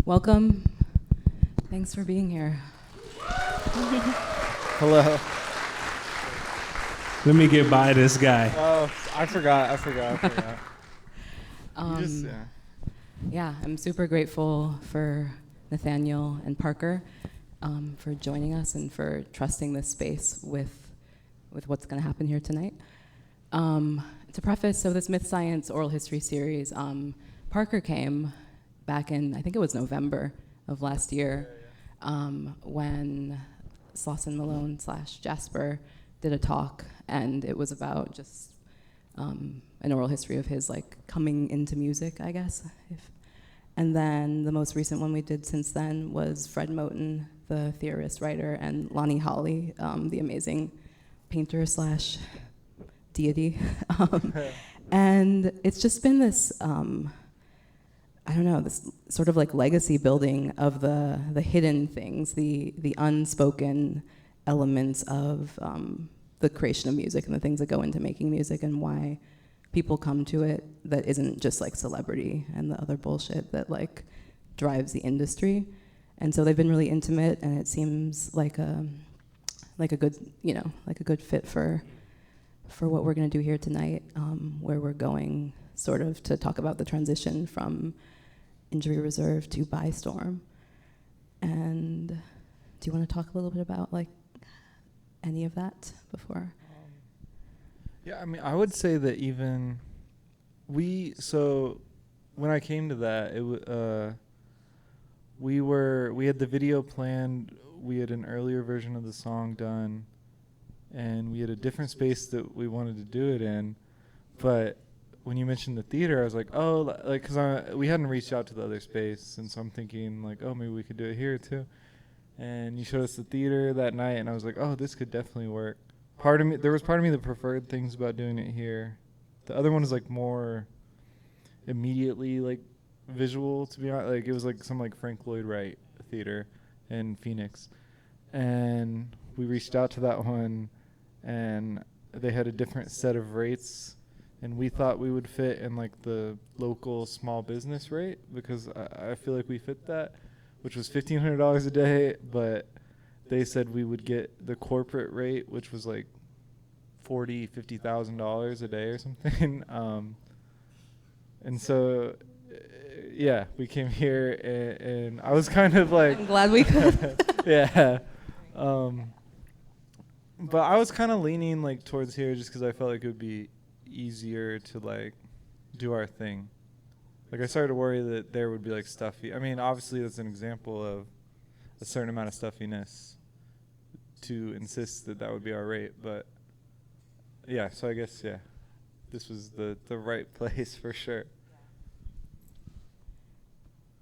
Welcome. Thanks for being here. Hello. Let me get by this guy. Oh, I forgot. Yeah, I'm super grateful for Nathaniel and Parker for joining us and for trusting this space with what's going to happen here tonight. To preface, so this Mythscience oral history series, Parker came back in, I think it was November of last year, when Slauson Malone / Jasper did a talk, and it was about just an oral history of his coming into music, I guess. And then the most recent one we did since then was Fred Moten, the theorist, writer, and Lonnie Holley, the amazing painter / deity. And it's just been this, I don't know, this sort of legacy building of the hidden things, the unspoken elements of the creation of music and the things that go into making music and why people come to it that isn't just celebrity and the other bullshit that drives the industry. And so they've been really intimate, and it seems like a good, a good fit for what we're going to do here tonight, where we're going sort of to talk about the transition from Injury Reserve to By Storm. And do you want to talk a little bit about any of that before? Yeah, I mean, I would say that even when I came to that, we had the video planned, we had an earlier version of the song done, and we had a different space that we wanted to do it in. But when you mentioned the theater, I was like, oh, because we hadn't reached out to the other space, and so I'm thinking oh, maybe we could do it here too. And you showed us the theater that night, and I was like, oh, this could definitely work. There was part of me that preferred things about doing it here. The other one is more immediately visual, to be honest. It was some Frank Lloyd Wright theater in Phoenix, and we reached out to that one, and they had a different set of rates, and we thought we would fit in the local small business rate, because I feel like we fit that, which was $1,500 a day, but they said we would get the corporate rate, which was $40,000-$50,000 a day or something. And so, yeah, we came here, and I was kind of I'm glad we could. yeah. But I was kind of leaning towards here just because I felt like it would be easier to do our thing. I started to worry that there would be stuffy. I mean, obviously that's an example of a certain amount of stuffiness to insist that would be our rate. But yeah, so I guess, yeah, this was the right place for sure.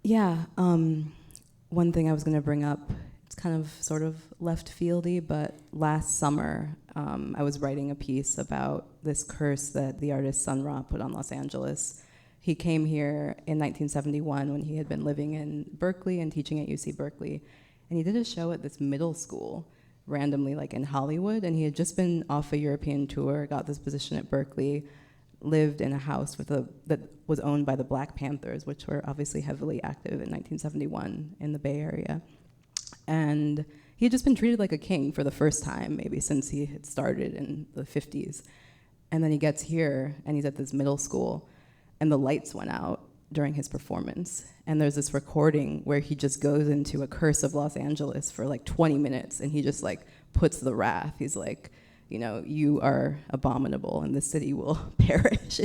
Yeah, one thing I was going to bring up, it's kind of sort of left fieldy, but last summer I was writing a piece about this curse that the artist Sun Ra put on Los Angeles. He came here in 1971 when he had been living in Berkeley and teaching at UC Berkeley, and he did a show at this middle school randomly in Hollywood, and he had just been off a European tour, got this position at Berkeley, lived in a house that was owned by the Black Panthers, which were obviously heavily active in 1971 in the Bay Area. And he had just been treated like a king for the first time, maybe since he had started in the 50s. And then he gets here, and he's at this middle school, and the lights went out during his performance. And there's this recording where he just goes into a curse of Los Angeles for 20 minutes, and he just puts the wrath. He's you are abominable, and the city will perish.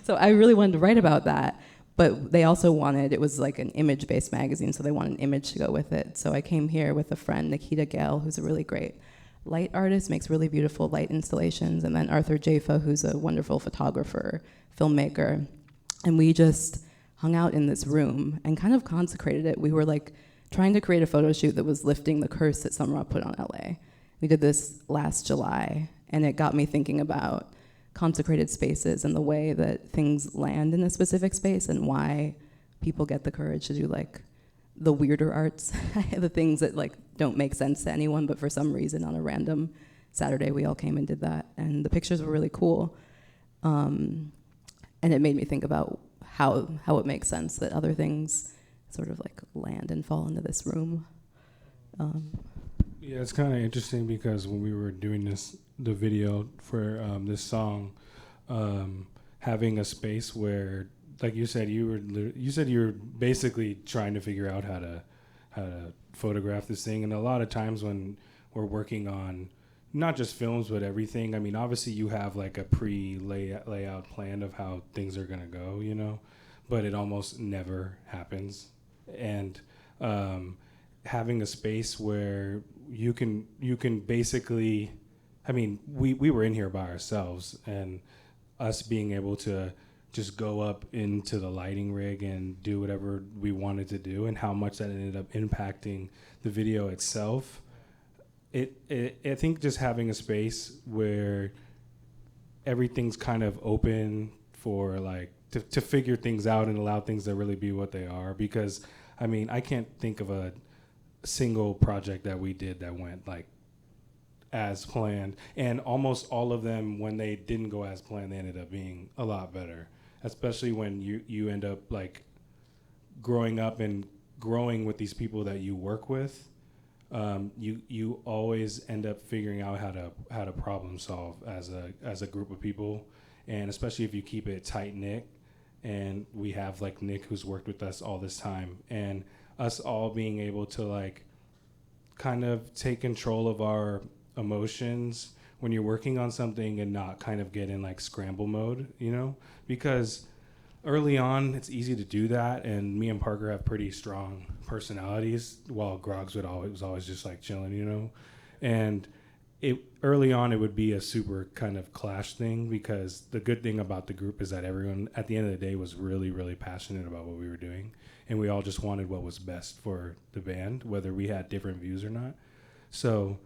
So I really wanted to write about that, but they also wanted, it was an image-based magazine, so they wanted an image to go with it. So I came here with a friend, Nikita Gale, who's a really great light artist, makes really beautiful light installations, and then Arthur Jaffa, who's a wonderful photographer, filmmaker. And we just hung out in this room and kind of consecrated it. We were trying to create a photo shoot that was lifting the curse that Sun Ra put on LA. We did this last July, and it got me thinking about consecrated spaces and the way that things land in a specific space and why people get the courage to do the weirder arts, the things that don't make sense to anyone, but for some reason on a random Saturday we all came and did that, and the pictures were really cool. And it made me think about how it makes sense that other things sort of like land and fall into this room. Yeah, it's kind of interesting because when we were doing the video for this song, having a space where, like you said, you were basically trying to figure out how to photograph this thing, and a lot of times when we're working on not just films but everything, I mean, obviously you have like a layout plan of how things are gonna go, you know, but it almost never happens, and having a space where you can basically, I mean, we were in here by ourselves, and us being able to just go up into the lighting rig and do whatever we wanted to do, and how much that ended up impacting the video itself. I think just having a space where everything's kind of open for like to figure things out and allow things to really be what they are, because I mean, I can't think of a single project that we did that went like as planned, and almost all of them, when they didn't go as planned, they ended up being a lot better, especially when you end up like growing up and growing with these people that you work with. You always end up figuring out how to problem solve as a group of people, and especially if you keep it tight knit. And we have like Nick, who's worked with us all this time, and us all being able to like kind of take control of our emotions when you're working on something and not kind of get in like scramble mode, you know, because early on it's easy to do that, and me and Parker have pretty strong personalities, while Groggs was always just like chilling, you know, and early on it would be a super kind of clash thing, because the good thing about the group is that everyone at the end of the day was really, really passionate about what we were doing, and we all just wanted what was best for the band, whether we had different views or not. So,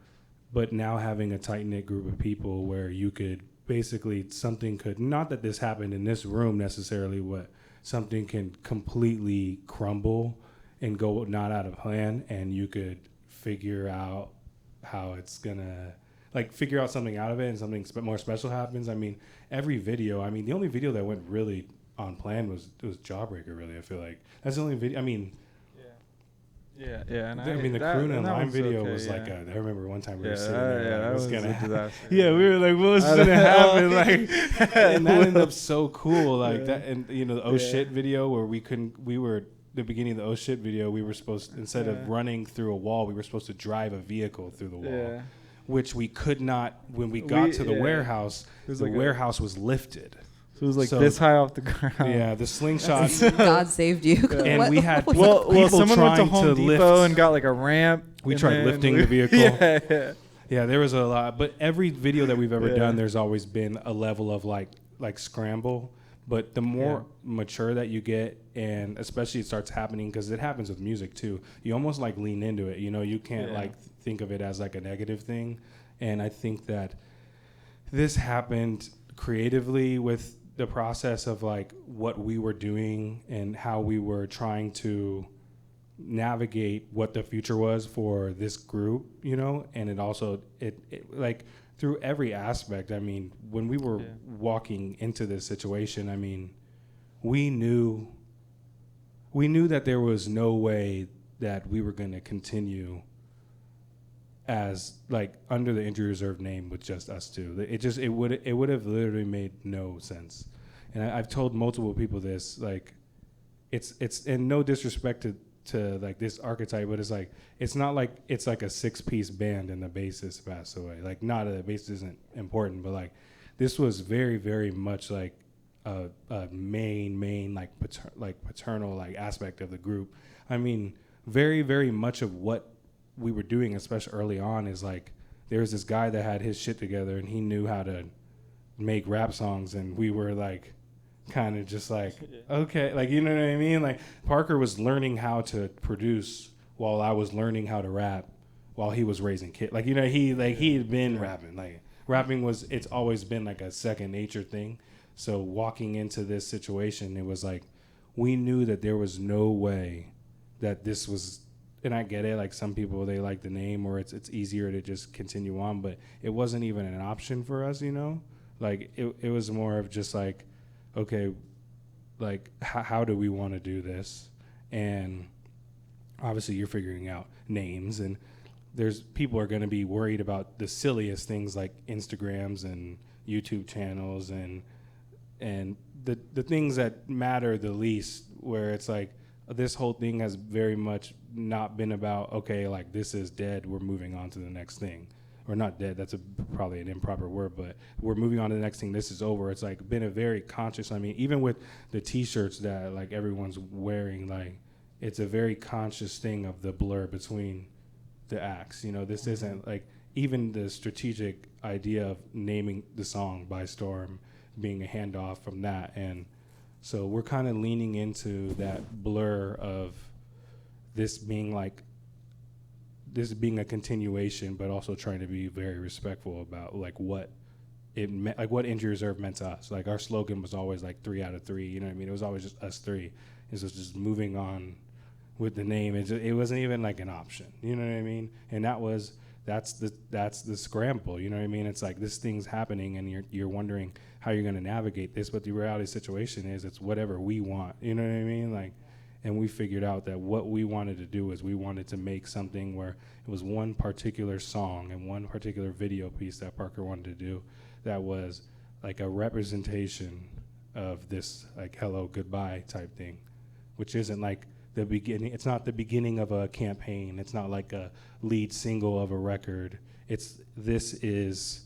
but now having a tight-knit group of people where you could basically, something could, not that this happened in this room necessarily, but something can completely crumble and go not out of plan, and you could figure out how it's gonna, like, figure out something out of it, and something more special happens. I mean, every video, I mean, the only video that went really on plan was Jawbreaker, really. I feel like that's the only video. I mean, Yeah. And I mean, the Croon and Lime video was like, I remember one time we were sitting there, like, what's gonna happen? Yeah, we were like, what's gonna happen? Like, and that ended up so cool, like that. And you know, the oh shit video where we were the beginning of the oh shit video, we were supposed, instead of running through a wall, we were supposed to drive a vehicle through the wall, which we could not. When we got to the warehouse, the warehouse was lifted. So it was like this high off the ground. Yeah, the slingshot. God saved you. And we had well, someone went to Home Depot lift. and got like a ramp. We tried lifting the vehicle. Yeah, there was a lot. But every video that we've ever done, there's always been a level of like scramble. But the more mature that you get, and especially it starts happening, because it happens with music too, you almost like lean into it. You know, you can't like think of it as like a negative thing. And I think that this happened creatively with the process of like what we were doing and how we were trying to navigate what the future was for this group, you know. And it also it like through every aspect. I mean, when we were walking into this situation, I mean, we knew that there was no way that we were going to continue as like under the injury reserve name with just us two. It would have literally made no sense. And I've told multiple people this, like it's and no disrespect to like this archetype, but it's not like it's like a 6-piece band and the bassist passed away. Like, not that the bassist isn't important, but like this was very, very much like a main like paternal like aspect of the group. I mean, very, very much of what we were doing, especially early on, is like there was this guy that had his shit together and he knew how to make rap songs, and we were like kind of just like, okay, like, you know what I mean? Like, Parker was learning how to produce while I was learning how to rap while he was raising kids. Like, you know, he had been rapping. Like, rapping it's always been like a second nature thing. So walking into this situation, it was like we knew that there was no way that this was. And I get it, like some people, they like the name, or it's easier to just continue on, but it wasn't even an option for us, you know? Like, it was more of just like, okay, like, how do we want to do this? And obviously you're figuring out names, and there's people are going to be worried about the silliest things like Instagrams and YouTube channels and the things that matter the least, where it's like this whole thing has very much not been about, okay, like this is dead, we're moving on to the next thing. Or not dead, that's probably an improper word, but we're moving on to the next thing, this is over. It's like been a very conscious, I mean, even with the t-shirts that like everyone's wearing, like it's a very conscious thing of the blur between the acts. You know, this isn't like even the strategic idea of naming the song by Storm being a handoff from that. And so we're kind of leaning into that blur of this being a continuation, but also trying to be very respectful about like what it meant, like what Injury Reserve meant to us. Like our slogan was always like 3 out of 3, you know what I mean? It was always just us three. It was just moving on with the name. It wasn't even like an option, you know what I mean? And that's the scramble, you know what I mean? It's like this thing's happening and you're wondering how you're gonna navigate this, but the reality situation is it's whatever we want, you know what I mean? Like, and we figured out that what we wanted to do is we wanted to make something where it was one particular song and one particular video piece that Parker wanted to do that was like a representation of this like hello, goodbye type thing, which isn't like the beginning. It's not the beginning of a campaign. It's not like a lead single of a record. This is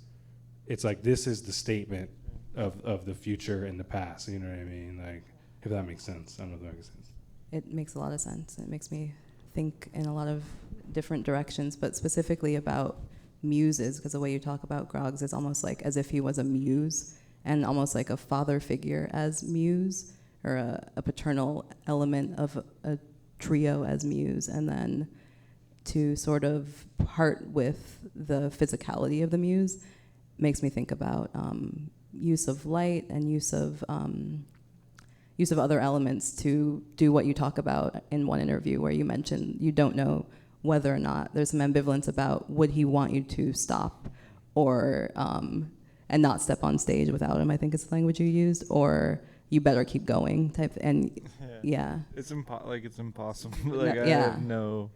the statement of the future and the past. You know what I mean? Like, if that makes sense. I don't know if that makes sense. It makes a lot of sense. It makes me think in a lot of different directions, but specifically about muses, because the way you talk about Groggs is almost like as if he was a muse and almost like a father figure as muse, or a paternal element of a trio as muse, and then to sort of part with the physicality of the muse makes me think about use of light and use of other elements to do what you talk about in one interview, where you mentioned you don't know whether or not there's some ambivalence about would he want you to stop or and not step on stage without him, I think is the language you used, or you better keep going type. And yeah. It's impossible. Like No, I yeah. have no.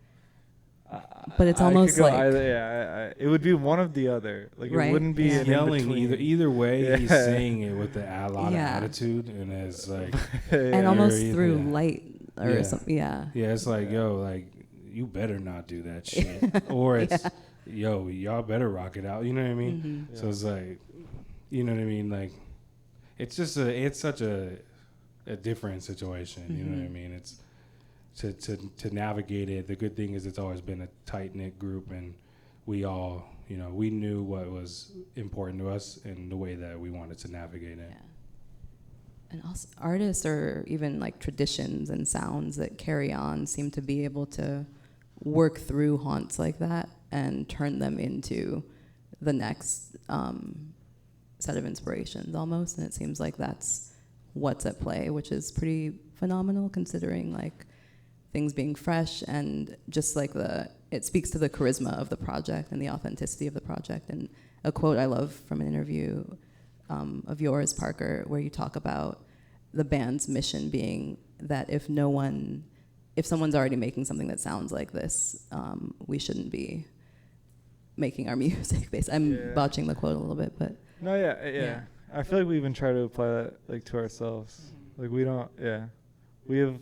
But it's I almost could go like either, it would be one of the other. Like Right? it wouldn't be Yeah. an Yelling in-between. either way. Yeah. He's saying it with a lot of Yeah. attitude, and it's like and almost Very- through yeah. light or Yeah. something. Yeah. yeah, it's like yo, like you better not do that shit, or it's yo, y'all better rock it out. You know what I mean? Mhm. So it's like, you know what I mean? Like, it's such a different situation. You know what I mean? It's to navigate it. The good thing is it's always been a tight knit group, and we all, you know, we knew what was important to us and the way that we wanted to navigate it. Yeah. And also artists or even like traditions and sounds that carry on seem to be able to work through haunts like that and turn them into the next set of inspirations almost. And it seems like that's what's at play, which is pretty phenomenal considering like things being fresh and just like it speaks to the charisma of the project and the authenticity of the project. And a quote I love from an interview of yours, Parker, where you talk about the band's mission being that if someone's already making something that sounds like this, we shouldn't be making our music based. I'm botching the quote a little bit, but No, yeah. I feel like we even try to apply that like to ourselves. Like we don't. Yeah, we have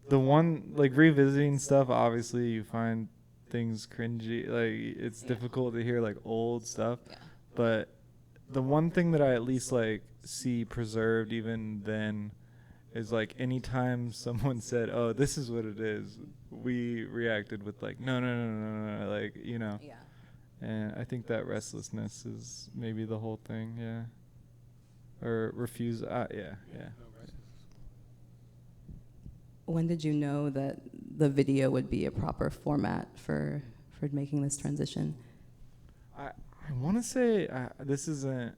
the one like revisiting stuff. Obviously, you find things cringy. Like it's difficult to hear like old stuff, but the one thing that I at least like see preserved even then is like anytime someone said, "Oh, this is what it is," we reacted with like, "No," like you know. yeah. And I think that restlessness is maybe the whole thing, yeah. Or refuse, yeah. When did you know that the video would be a proper format for making this transition? I want to say, this isn't,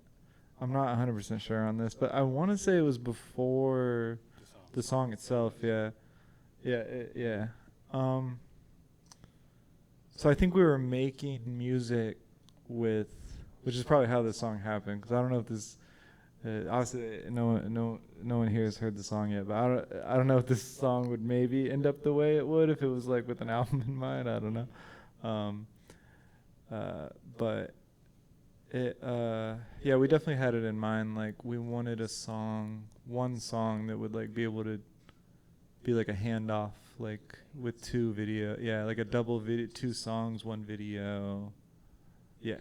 I'm not 100% sure on this, but I want to say it was before the song itself, yeah. Yeah. So I think we were making music which is probably how this song happened, because I don't know if this Obviously, no one here has heard the song yet, but I don't know if this song would maybe end up the way it would if it was like with an album in mind. I don't know. But it yeah, we definitely had it in mind. Like we wanted one song that would like be able to be like a handoff, like with two video. Yeah, like a double video, 2 songs, 1 video. Yeah,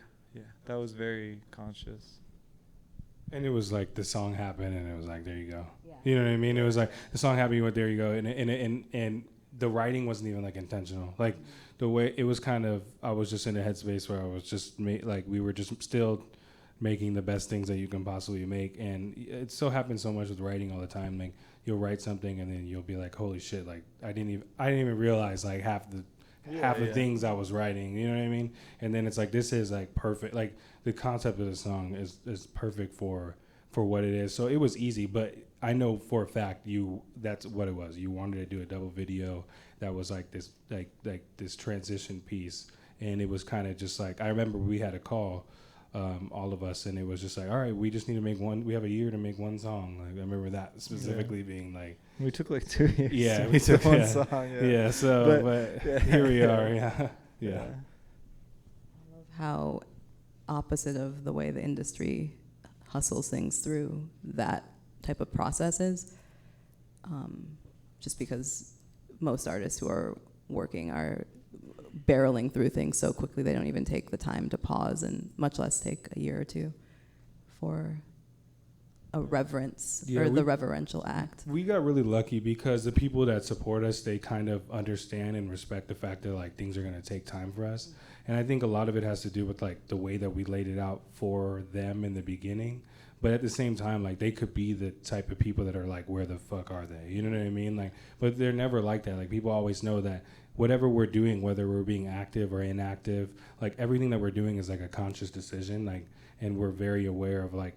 that was very conscious. And it was like the song happened, and it was like, there you go. Yeah. You know what I mean? It was like the song happened, you went, there you go, and the writing wasn't even like intentional. Like the way it was kind of, I was just in a headspace where I was just like we were just still making the best things that you can possibly make, and it so happens so much with writing all the time. Like you'll write something, and then you'll be like, holy shit! Like I didn't even realize like half the things I was writing, you know what I mean? And then it's like, this is like perfect. Like the concept of the song is perfect for what it is. So it was easy, but I know for a fact that's what it was. You wanted to do a double video that was like this, like this transition piece. And it was kind of just like, I remember we had a call, all of us, and it was just like, all right, we just need to make one. We have a year to make one song. Like I remember that specifically being like, we took like 2 years. Yeah, we took one song. Yeah. So, but here we are. Yeah. I love how opposite of the way the industry hustles things through that type of process is. Just because most artists who are working are barreling through things so quickly they don't even take the time to pause, and much less take a year or two for a reverence the reverential act. We got really lucky because the people that support us, they kind of understand and respect the fact that like things are going to take time for us. And I think a lot of it has to do with like the way that we laid it out for them in the beginning. But at the same time, like they could be the type of people that are like, where the fuck are they? You know what I mean? Like, but they're never like that. Like people always know that whatever we're doing, whether we're being active or inactive, like everything that we're doing is like a conscious decision. Like, and we're very aware of like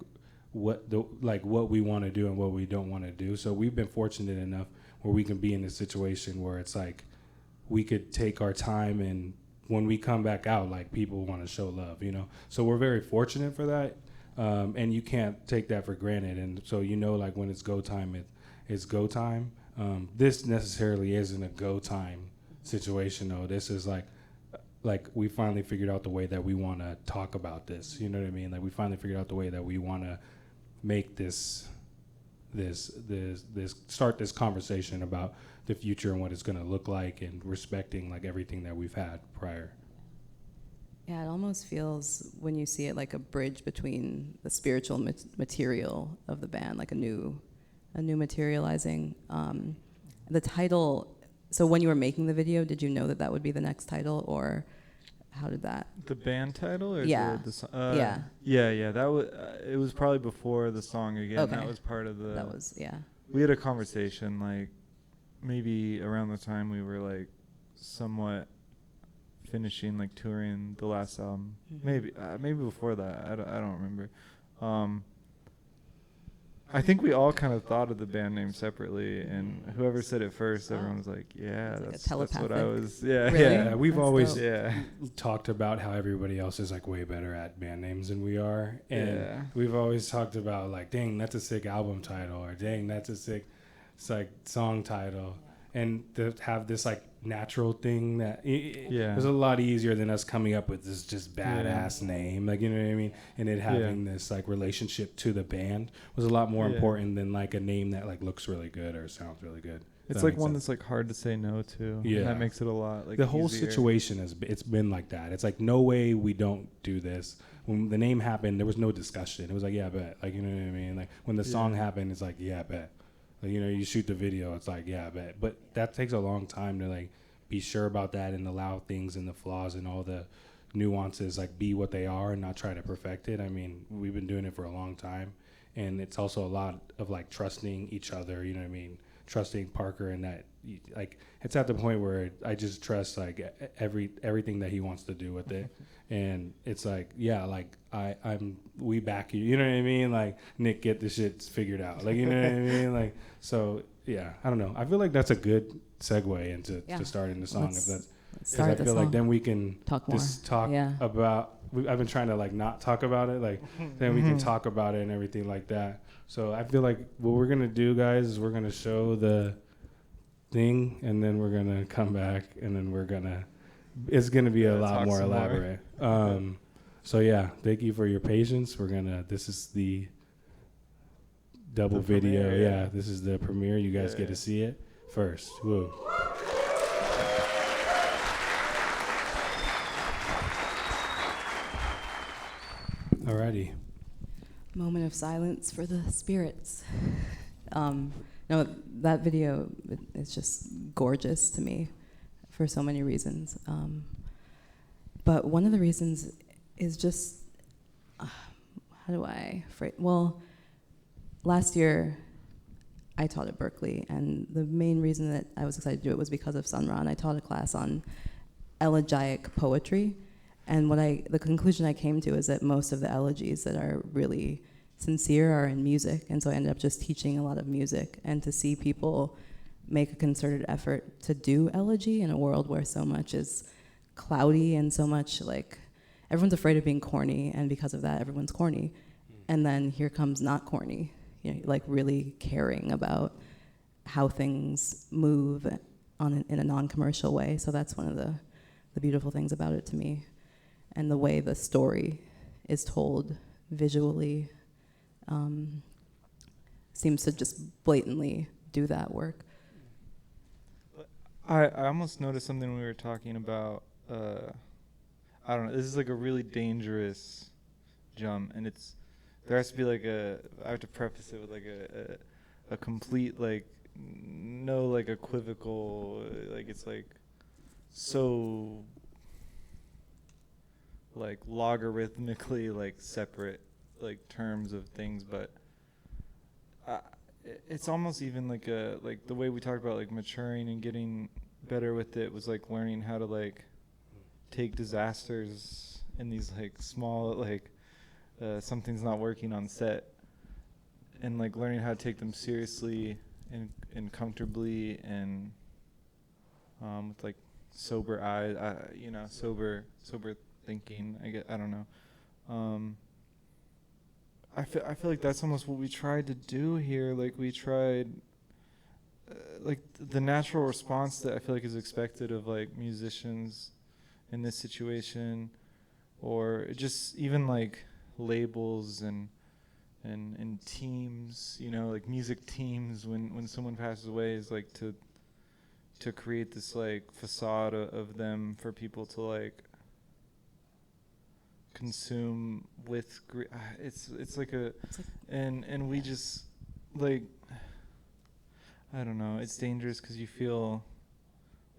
what we want to do and what we don't want to do. So we've been fortunate enough where we can be in a situation where it's like we could take our time, and when we come back out, like people want to show love, you know. So we're very fortunate for that, and you can't take that for granted. And so like when it's go time, it's go time. This necessarily isn't a go time situation though. This is like we finally figured out the way that we want to talk about this. You know what I mean? Like we finally figured out the way that we want to make this start this conversation about the future and what it's going to look like, and respecting like everything that we've had prior. Yeah, it almost feels when you see it like a bridge between the spiritual material of the band, like a new materializing. The title. So when you were making the video, did you know that would be the next title, or how did that? The band title, or yeah, yeah. That was it was probably before the song again. Okay. That was part of the. That was We had a conversation like maybe around the time we were like somewhat finishing like touring the last album. Mm-hmm. Maybe before that. I don't remember. I think we all kind of thought of the band name separately, and whoever said it first, everyone was like, "Yeah, it's like that's what I was." Yeah, really? Yeah. We've that's always talked about how everybody else is like way better at band names than we are, and we've always talked about like, "Dang, that's a sick album title," or "Dang, that's a sick, it's like song title," and to have this like natural thing that it was a lot easier than us coming up with this just badass name, like, you know what I mean, and it having this like relationship to the band was a lot more important than like a name that like looks really good or sounds really good. It's like one that's like hard to say no to. Yeah, that makes it a lot like the whole easier. situation it's been like that. It's like, no way we don't do this. When the name happened, there was no discussion. It was like, yeah, bet. Like, you know what I mean? Like when the song happened, it's like, yeah, bet. Like, you know, you shoot the video, it's like, yeah, I bet. But that takes a long time to like be sure about that and allow things and the flaws and all the nuances like be what they are and not try to perfect it. I mean, we've been doing it for a long time, and it's also a lot of like trusting each other, you know what I mean? Trusting Parker, and that like it's at the point where I just trust like everything that he wants to do with it. And it's like, yeah, like we back you, you know what I mean? Like, Nick, get the shit figured out. Like, you know what I mean? Like, so yeah, I don't know. I feel like that's a good segue into to starting the song. If that's, because I feel like then we can talk about I've been trying to like not talk about it, like then we can talk about it and everything like that. So I feel like what we're gonna do, guys, is we're gonna show the thing, and then we're gonna come back, and then it's gonna be a lot more elaborate. So yeah, thank you for your patience. This is the double video. Premiere, yeah, this is the premiere. You guys get to see it first. Woo. Alrighty. Moment of silence for the spirits. No, that video is just gorgeous to me for so many reasons. But one of the reasons is just, how do I phrase? Well, last year I taught at Berkeley, and the main reason that I was excited to do it was because of Sunran. I taught a class on elegiac poetry, and the conclusion I came to is that most of the elegies that are really sincere are in music, and so I ended up just teaching a lot of music, and to see people make a concerted effort to do elegy in a world where so much is cloudy and so much like everyone's afraid of being corny, and because of that everyone's corny. And then here comes not corny, like really caring about how things move in a non-commercial way. So that's one of the beautiful things about it to me, and the way the story is told visually seems to just blatantly do that work. I almost noticed something when we were talking about, I don't know, this is like a really dangerous jump, and there has to be like I have to preface it with like a complete, like, no, like, equivocal, like, it's like so, like, logarithmically, like, separate, like, terms of things, but it's almost even like like the way we talked about like maturing and getting better with it was like learning how to like take disasters in these like small like something's not working on set, and like learning how to take them seriously and comfortably and with like sober eyes, sober thinking. I don't know. I feel like that's almost what we tried to do here. Like we tried, like the natural response that I feel like is expected of like musicians in this situation, or just even like labels and teams, like music teams when someone passes away, is like to create this like facade of them for people to like consume with it's like and we just like, I don't know, it's dangerous because you feel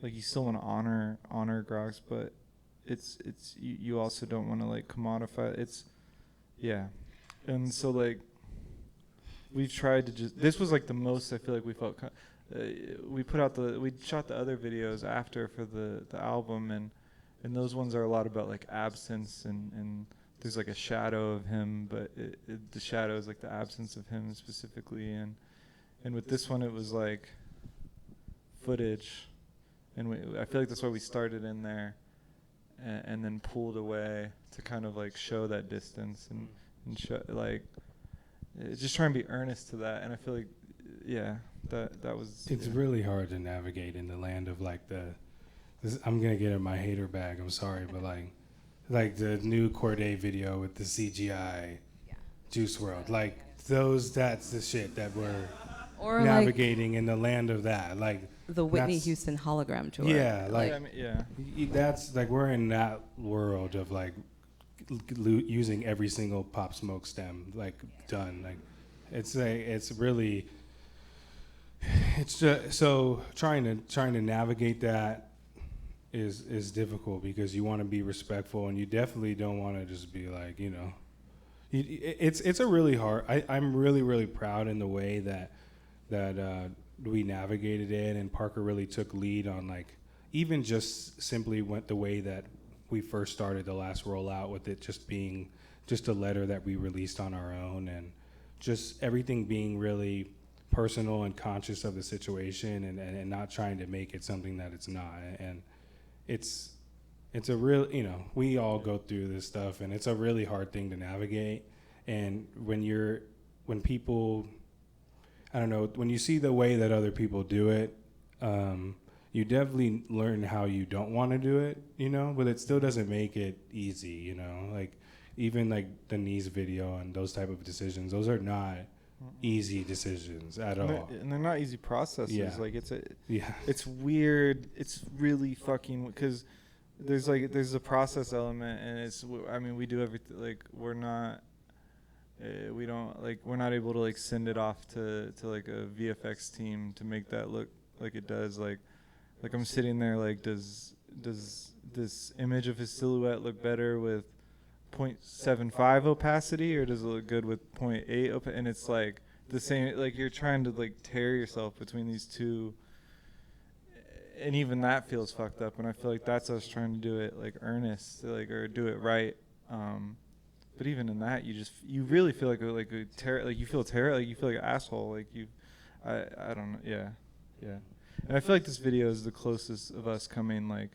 like you still want to honor Grox, but it's you also don't want to like commodify and so like we've tried to just, this was like the most I feel like we felt we shot the other videos after for the album, and those ones are a lot about like absence, and there's like a shadow of him, but the shadow is like the absence of him specifically, and with this one it was like footage, and I feel like that's why we started in there and then pulled away to kind of like show that distance and show like just try and be earnest to that, and I feel like that was it's really hard to navigate in the land of like I'm gonna get in my hater bag. I'm sorry, but like the new Corday video with the CGI Juice World, like that's the shit that we're navigating in the land of that. Like the Whitney Houston hologram tour. Yeah, that's like we're in that world of like using every single Pop Smoke stem like done. Like it's really just so trying to navigate that is difficult, because you want to be respectful, and you definitely don't want to just be like, it's a really hard. I'm really, really proud in the way that we navigated it, and Parker really took lead on like even just simply went the way that we first started the last rollout, with it just being just a letter that we released on our own, and just everything being really personal and conscious of the situation, and not trying to make it something that it's not. And it's it's a real, we all go through this stuff, and it's a really hard thing to navigate. And when people, I don't know, when you see the way that other people do it, you definitely learn how you don't want to do it, but it still doesn't make it easy, like even like the knees video and those type of decisions, those are not easy decisions at all. And they're not easy processes. Yeah. Like it's weird. It's really fucking, because there's a process element, and we do everything, like we're not able to like send it off to like a VFX team to make that look like it does. Like I'm sitting there like, does this image of his silhouette look better with 0.75 opacity, or does it look good with 0.8 and it's like the same, like you're trying to like tear yourself between these two, and even that feels fucked up. And I feel like that's us trying to do it like earnest, like, or do it right. But even in that, you really feel like you feel like an asshole, like I don't know, yeah. And I feel like this video is the closest of us coming like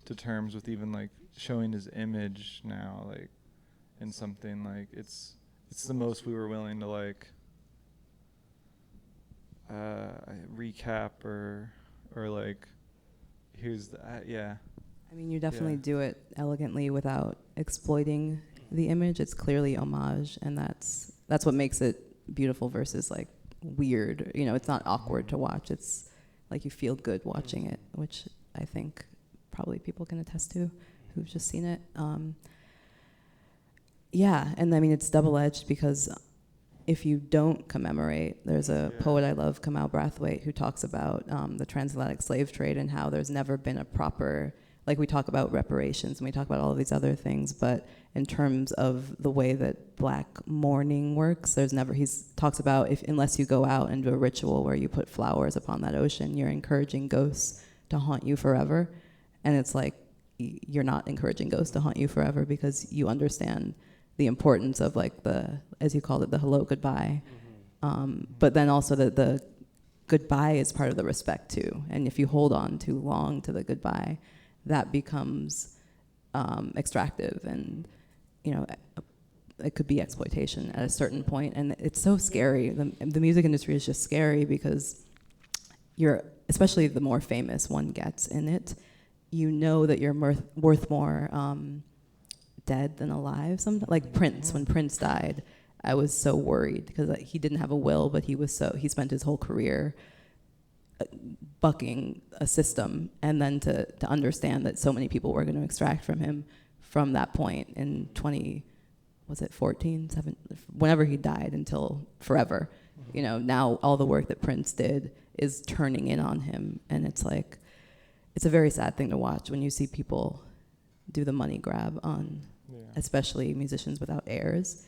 to terms with even like showing his image now, like in something like it's the most we were willing to like recap or like here's the yeah. I mean, you definitely do it elegantly without exploiting the image. It's clearly homage, and that's what makes it beautiful versus like weird. It's not awkward to watch. It's like you feel good watching it, which I think probably people can attest to who've just seen it. Yeah, and I mean, it's double-edged because if you don't commemorate, there's a poet I love, Kamau Brathwaite, who talks about the transatlantic slave trade and how there's never been a proper, like we talk about reparations and we talk about all of these other things, but in terms of the way that Black mourning works, he talks about unless you go out and do a ritual where you put flowers upon that ocean, you're encouraging ghosts to haunt you forever. And it's like, you're not encouraging ghosts to haunt you forever because you understand the importance of like as you called it, the hello, goodbye. But then also the goodbye is part of the respect too. And if you hold on too long to the goodbye, that becomes extractive, and it could be exploitation at a certain point. And it's so scary. The music industry is just scary because especially the more famous one gets in it, that you're worth more dead than alive. Like Prince, when Prince died, I was so worried because he didn't have a will, but he spent his whole career bucking a system, and then to understand that so many people were going to extract from him from that point in 14, whenever he died until forever. Now all the work that Prince did is turning in on him, and it's like, it's a very sad thing to watch when you see people do the money grab on, especially musicians without heirs.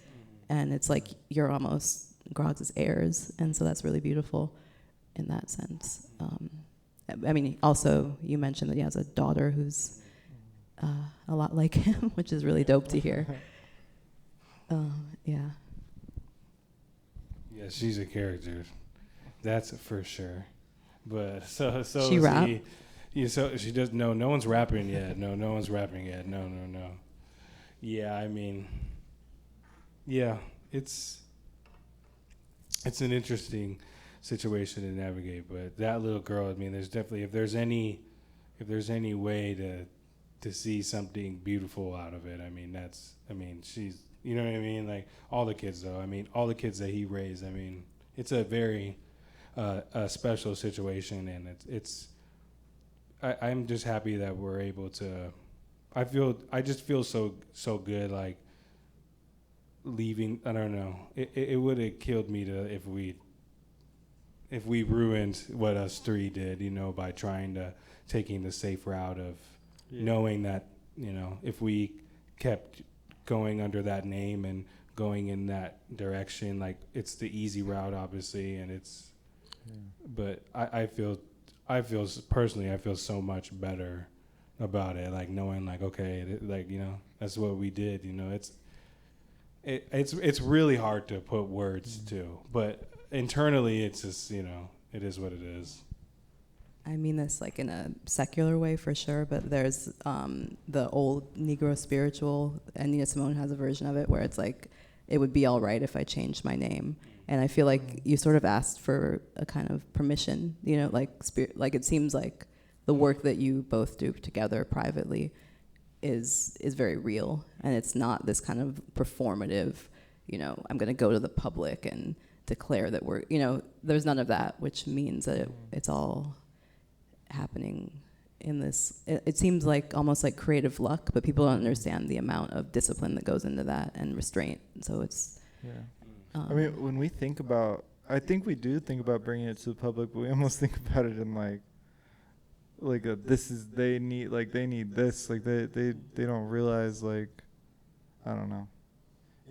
And it's like you're almost Groggs' heirs, and so that's really beautiful in that sense. I mean, also you mentioned that he has a daughter who's a lot like him, which is really dope to hear. Yeah. Yeah, she's a character. That's for sure. But so she rap? So she does. No one's rapping yet. No one's rapping yet. No. Yeah, I mean, yeah, it's an interesting situation to navigate. But that little girl, I mean, there's definitely, if there's any way to see something beautiful out of it, I mean, she's, you know what I mean? Like all the kids though, I mean, all the kids that he raised, I mean, it's a very a special situation, and I'm just happy that we're able to. I just feel so good, like leaving. I don't know. It would have killed me if we ruined what us three did, by taking the safe route of knowing that, if we kept going under that name and going in that direction, like it's the easy route, obviously, and it's. But I feel personally, I feel so much better about it, like knowing, like, okay, that's what we did. It's really hard to put words to, but internally, it's just, it is what it is. I mean this like in a secular way for sure, but there's the old Negro spiritual, and Nina Simone has a version of it where it's like, it would be all right if I changed my name. And I feel like you sort of asked for a kind of permission, you know, like like it seems like the work that you both do together privately is very real, and it's not this kind of performative, you know, I'm going to go to the public and declare that we're, you know, there's none of that, which means that it's all happening in this, it seems like almost like creative luck, but people don't understand the amount of discipline that goes into that and restraint. So it's, I mean, when we think about, I think we do think about bringing it to the public, but we almost think about it in like this is, they need this, like they don't realize, like, I don't know.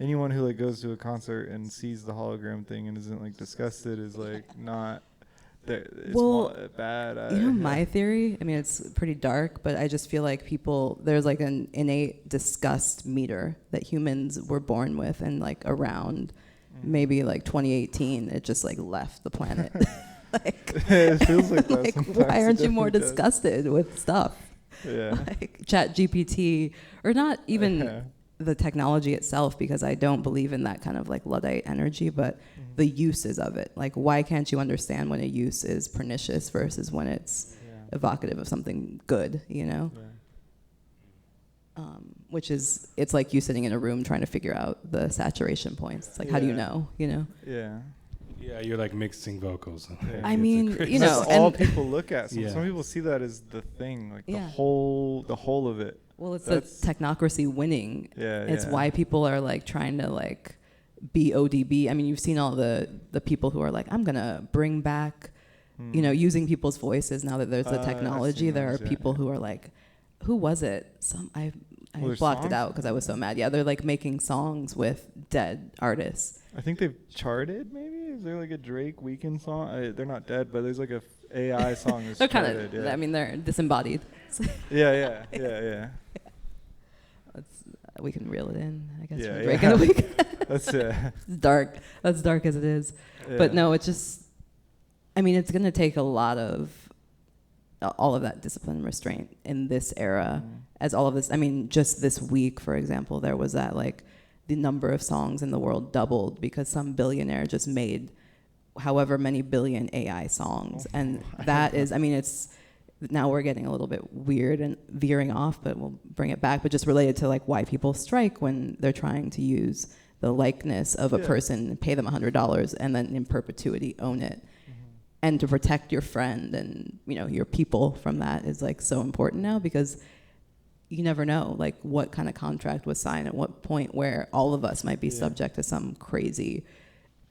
Anyone who like goes to a concert and sees the hologram thing and isn't like disgusted is like not, it's bad. You know, my theory, I mean, it's pretty dark, but I just feel like there's like an innate disgust meter that humans were born with, and like around maybe like 2018, it just like left the planet. Like, it feels like that. Like, Sometimes why aren't you more definitely does. disgusted with stuff? Yeah. Like Chat GPT, or not even the technology itself, because I don't believe in that kind of like Luddite energy, but the uses of it. Like, why can't you understand when a use is pernicious versus when it's evocative of something good, you know? Which is, it's like you sitting in a room trying to figure out the saturation points. It's like, how do you know, you know? Yeah. Yeah, you're like mixing vocals. I mean, you know, that's all people look at. Some Yeah. people see that as the thing, like Yeah. the whole of it. Well, it's the technocracy winning. Yeah, It's why people are like trying to like be ODB. I mean, you've seen all the people who are like, I'm gonna bring back, you know, using people's voices now that there's the technology. There are people who are like, who was it? I blocked it out because I was so mad. Yeah, they're like making songs with dead artists. I think they've charted. Maybe is there like a Drake Weeknd song? They're not dead, but there's like a AI song that's They're charted. kind of. I mean, they're disembodied. Yeah. We can reel it in, I guess. Yeah, For Drake in the week. That's It's dark. That's dark as it is. But no, it's just. I mean, it's gonna take a lot of all of that discipline and restraint in this era, as all of this. I mean, just this week, for example, there was that like the number of songs in the world doubled because some billionaire just made however many billion AI songs, and that is. I mean, it's. Now we're getting a little bit weird and veering off, but we'll bring it back. But just related to like why people strike when they're trying to use the likeness of a person, pay them $100, and then in perpetuity own it, and to protect your friend and your people from that is like so important now, because you never know like what kind of contract was signed at what point where all of us might be subject to some crazy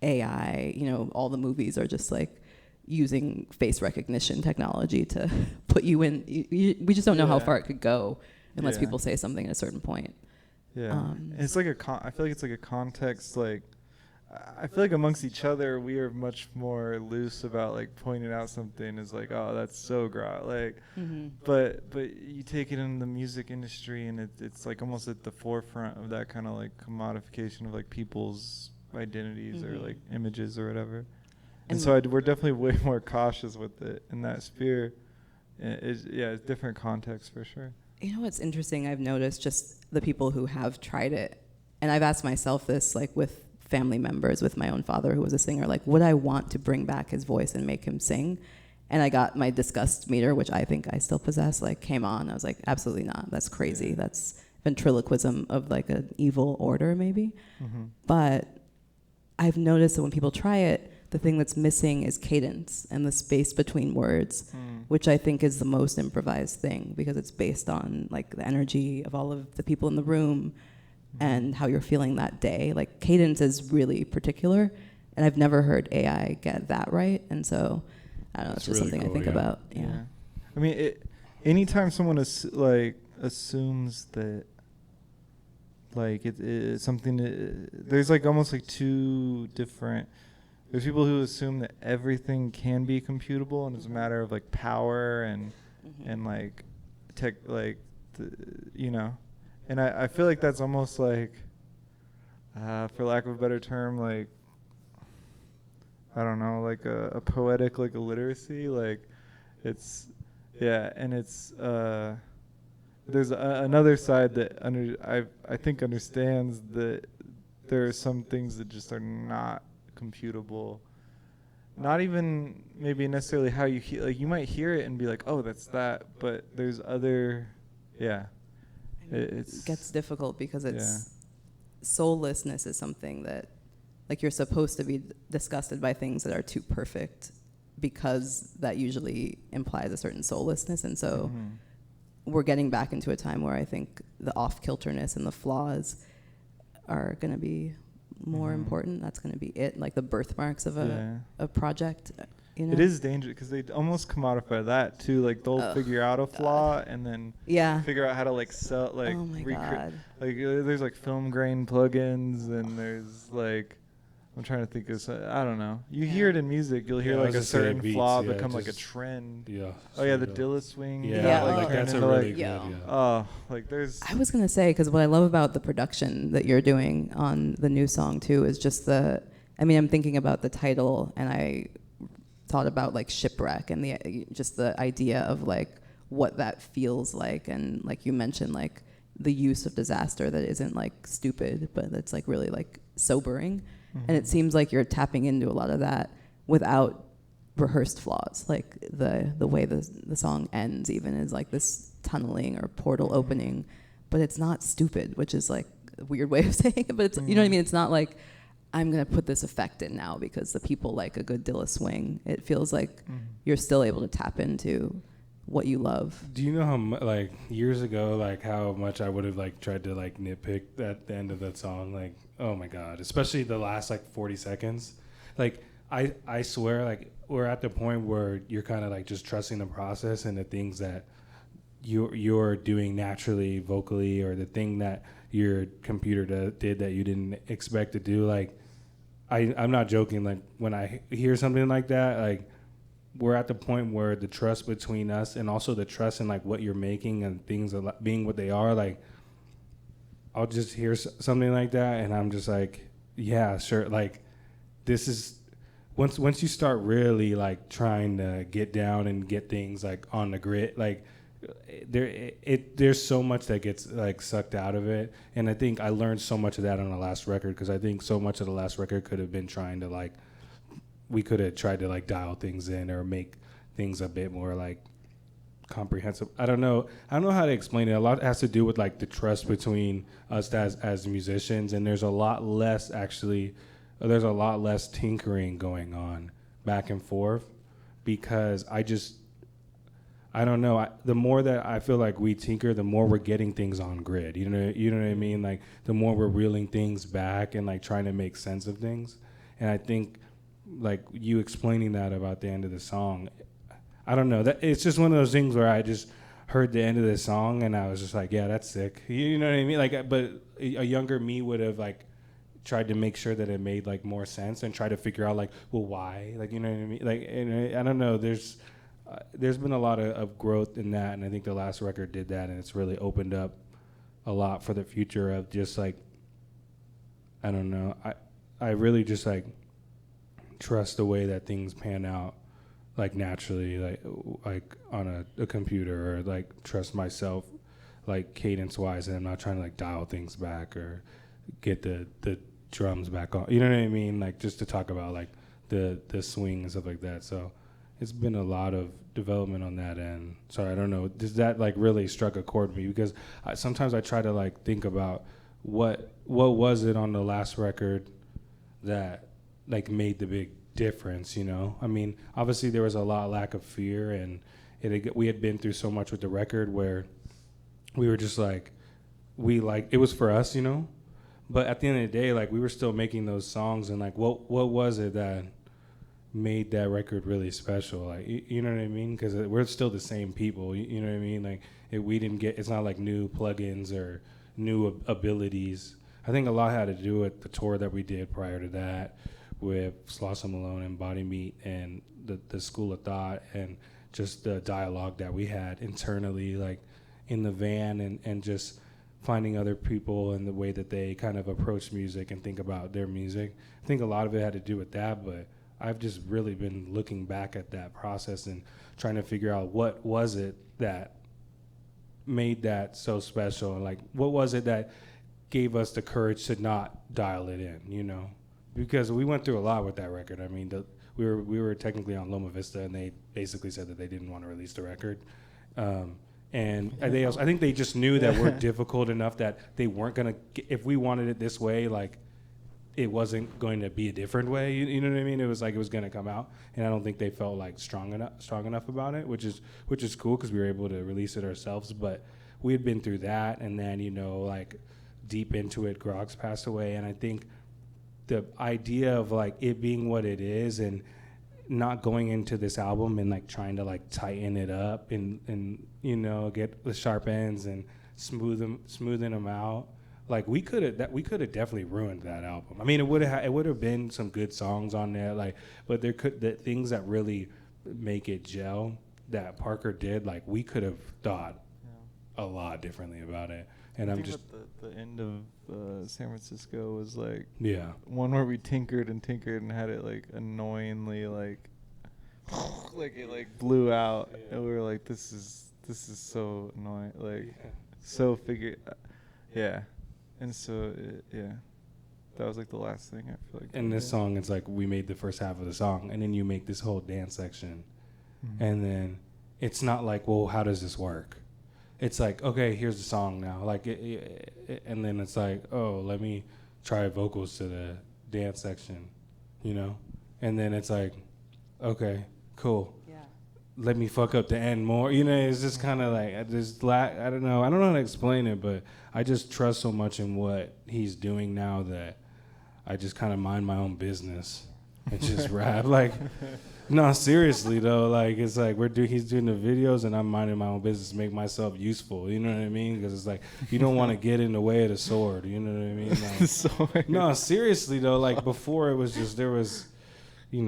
AI. All the movies are just like using face recognition technology to put you in. We just don't know how far it could go unless people say something at a certain point. It's like I feel like it's like a context. Like I feel like amongst each other we are much more loose about like pointing out something as like, oh, that's so like. But you take it in the music industry and it's like almost at the forefront of that kind of like commodification of like people's identities or like images or whatever. And so we're definitely way more cautious with it in that sphere. It's different context for sure. You know what's interesting? I've noticed just the people who have tried it, and I've asked myself this, like with family members, with my own father who was a singer, like would I want to bring back his voice and make him sing? And I got my disgust meter, which I think I still possess, like came on. I was like, absolutely not. That's crazy. That's ventriloquism of like an evil order maybe. But I've noticed that when people try it, the thing that's missing is cadence and the space between words, which I think is the most improvised thing, because it's based on like the energy of all of the people in the room and how you're feeling that day. Like cadence is really particular, and I've never heard AI get that right. And so I don't know, it's just really something cool, I think about. Yeah. I mean, anytime someone assumes that like it's something, there's like almost like two different. There's people who assume that everything can be computable and it's a matter of like power and like tech, like and I feel like that's almost like for lack of a better term, like I don't know, like a poetic like illiteracy. Like It's and it's there's another side that I think understands that there are some things that just are not computable. Not even maybe necessarily how you hear, like you might hear it and be like, oh, that's that, but there's other, It gets difficult because soullessness is something that, like, you're supposed to be disgusted by things that are too perfect, because that usually implies a certain soullessness. And so we're getting back into a time where I think the off-kilterness and the flaws are going to be more important. That's going to be it, like the birthmarks of a project. You know? It is dangerous because they almost commodify that too. Like they'll figure out a flaw and then figure out how to like sell, like oh my God. Like there's like film grain plugins, and there's like, I'm trying to think of, I don't know. You hear it in music. You'll hear like a certain flaw become like a trend. Yeah. Oh yeah, the Dilla swing. Like that's a really good. Like there's. I was gonna say, because what I love about the production that you're doing on the new song too is just I'm thinking about the title, and I thought about like shipwreck and just the idea of like what that feels like, and like you mentioned, like the use of disaster that isn't like stupid, but that's like really like sobering. And it seems like you're tapping into a lot of that without rehearsed flaws. Like the way the song ends even is like this tunneling or portal opening, but it's not stupid, which is like a weird way of saying it, but it's, you know what I mean? It's not like, I'm going to put this effect in now because the people like a good Dilla swing. It feels like you're still able to tap into what you love. Do you know how like years ago, like how much I would have like tried to like nitpick at the end of that song? Like, oh my God, especially the last like 40 seconds. Like I swear, like we're at the point where you're kind of like just trusting the process and the things that you're doing naturally vocally, or the thing that your computer did that you didn't expect to do. Like I'm not joking. Like when I hear something like that, like we're at the point where the trust between us, and also the trust in like what you're making and things being what they are, like I'll just hear something like that and I'm just like, yeah, sure. Like this is once you start really like trying to get down and get things like on the grid, like there's so much that gets like sucked out of it. And I think I learned so much of that on the last record, because I think so much of the last record could have been trying to like, we could have tried to like dial things in or make things a bit more like comprehensive. I don't know how to explain it. A lot has to do with like the trust between us as musicians, and there's a lot less tinkering going on back and forth, because I don't know. The more that I feel like we tinker, the more we're getting things on grid. You know what I mean? Like the more we're reeling things back and like trying to make sense of things. And I think like you explaining that about the end of the song, I don't know, that it's just one of those things where I just heard the end of the song and I was just like, yeah, that's sick. You know what I mean? Like, but a younger me would have like tried to make sure that it made like more sense and try to figure out like, well, why? Like, you know what I mean? Like, and I don't know. There's been a lot of growth in that, and I think the last record did that, and it's really opened up a lot for the future of just like, I don't know. I really just like trust the way that things pan out, like naturally, like on a computer, or like trust myself, like cadence wise, and I'm not trying to like dial things back or get the drums back on. You know what I mean? Like just to talk about like the swing and stuff like that. So it's been a lot of development on that end. Sorry, I don't know. Does that like really struck a chord with me? Because sometimes I try to like think about what was it on the last record that like made the big difference, you know? I mean, obviously there was a lack of fear, and we had been through so much with the record where we were just like, it was for us, you know? But at the end of the day, like we were still making those songs, and like what was it that made that record really special? Like, you know what I mean? Because we're still the same people, you know what I mean? Like we didn't get, it's not like new plugins or new abilities. I think a lot had to do with the tour that we did prior to that with Slauson Malone and Body Meat and the School of Thought, and just the dialogue that we had internally, like in the van, and just finding other people and the way that they kind of approach music and think about their music. I think a lot of it had to do with that, but I've just really been looking back at that process and trying to figure out what was it that made that so special, and like what was it that gave us the courage to not dial it in, you know? Because we went through a lot with that record. I mean, we were technically on Loma Vista, and they basically said that they didn't want to release the record. And they also, I think they just knew that we're difficult enough that they weren't gonna. If we wanted it this way, like it wasn't going to be a different way. You know what I mean? It was like it was gonna come out, and I don't think they felt like strong enough about it, which is cool because we were able to release it ourselves. But we had been through that, and then like deep into it, Grog's passed away, and I think the idea of like it being what it is and not going into this album and like trying to like tighten it up and get the sharp ends and smoothing them out. Like we could have definitely ruined that album. I mean, it would have been some good songs on there, like, but the things that really make it gel that Parker did, like we could have thought a lot differently about it. And I'm just the end of San Francisco was like one where we tinkered and had it like annoyingly like like it like blew out, and we were like, this is so annoying, like so figured, and so that was like the last thing I feel like. In this song, it's like we made the first half of the song, and then you make this whole dance section, and then it's not like, well, how does this work? It's like, okay, here's the song now. Like, and then it's like, oh, let me try vocals to the dance section, you know? And then it's like, okay, cool. Yeah. Let me fuck up the end more. You know, it's just kind of like, I don't know how to explain it, but I just trust so much in what he's doing now that I just kind of mind my own business and just rap. Like, no, seriously though, like it's like he's doing the videos and I'm minding my own business to make myself useful. You know what I mean? Because it's like you don't want to get in the way of the sword. You know what I mean? Like, the sword. No, seriously though, like before it was just there was, you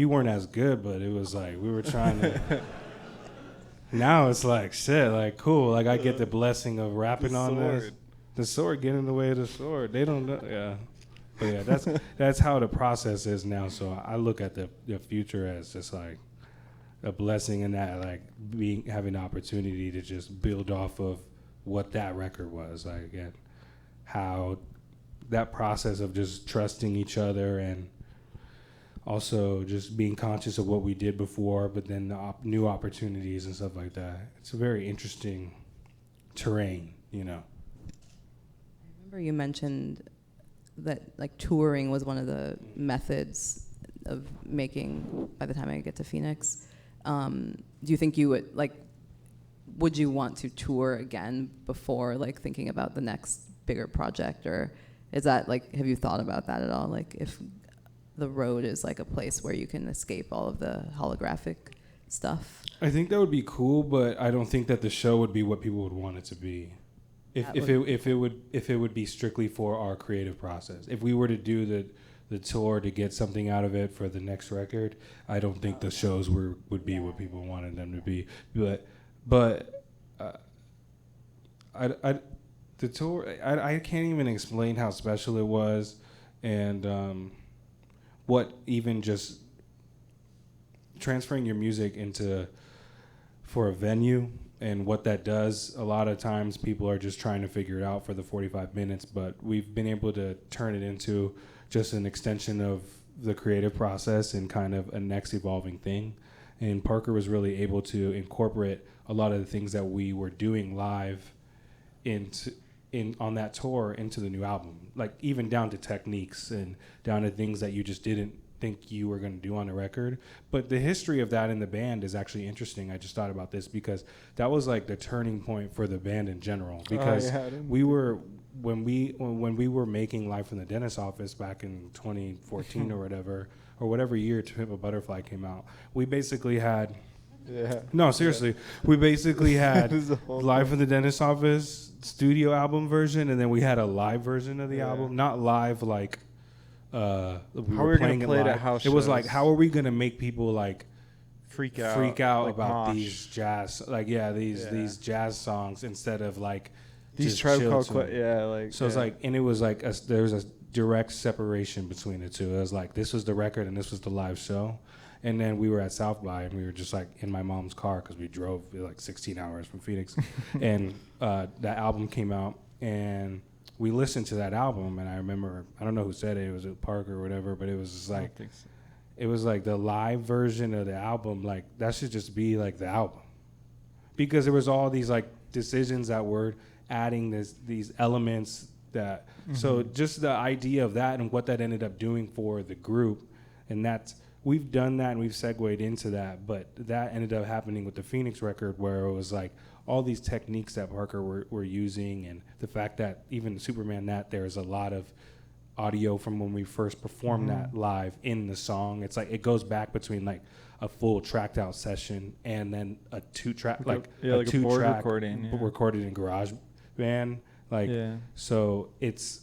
weren't as good, but it was like we were trying to. Now it's like shit, like cool, like I get the blessing of rapping on this. The sword getting in the way of the sword. They don't know, yeah. But yeah, that's how the process is now. So I look at the future as just like a blessing in that, like having the opportunity to just build off of what that record was, like, again, how that process of just trusting each other and also just being conscious of what we did before, but then the new opportunities and stuff like that. It's a very interesting terrain, I remember you mentioned that like touring was one of the methods of making by the time I get to Phoenix. Do you think you would you want to tour again before like thinking about the next bigger project, or is that like, have you thought about that at all? Like if the road is like a place where you can escape all of the holographic stuff? I think that would be cool, but I don't think that the show would be what people would want it to be. If it would be strictly for our creative process. If we were to do the tour to get something out of it for the next record, I don't think the shows would be what people wanted them to be. But the tour, I can't even explain how special it was, and what even just transferring your music for a venue. And what that does, a lot of times people are just trying to figure it out for the 45 minutes, but we've been able to turn it into just an extension of the creative process and kind of a next evolving thing. And Parker was really able to incorporate a lot of the things that we were doing live on that tour into the new album, like even down to techniques and down to things that you just didn't think you were going to do on the record. But the history of that in the band is actually interesting. I just thought about this because that was like the turning point for the band in general, because we were when we were making Live from the Dentist's Office back in 2014 or whatever year To Pimp a Butterfly came out, we basically had we basically had Live from the Dentist's Office studio album version, and then we had a live version of the album, not live like we were playing it live. At house shows. It was like, how are we gonna make people like freak out like about mosh. These jazz, these jazz songs instead of like these Tribe Called Quest, So it's like, and it was like there was direct separation between the two. It was like this was the record and this was the live show. And then we were at South by, and we were just like in my mom's car because we drove like 16 hours from Phoenix. And that album came out, and we listened to that album. And I remember, I don't know who said it, it was Parker or whatever, but it was just like, it was like the live version of the album. Like that should just be like the album, because there was all these like decisions that were adding these elements that. So just the idea of that and what that ended up doing for the group, and that's. We've done that and we've segued into that, but that ended up happening with the Phoenix record, where it was like all these techniques that Parker were using, and the fact that even Superman that there's a lot of audio from when we first performed that live in the song. It's like it goes back between like a full tracked out session and then a two-track like a two-track recorded in GarageBand. So it's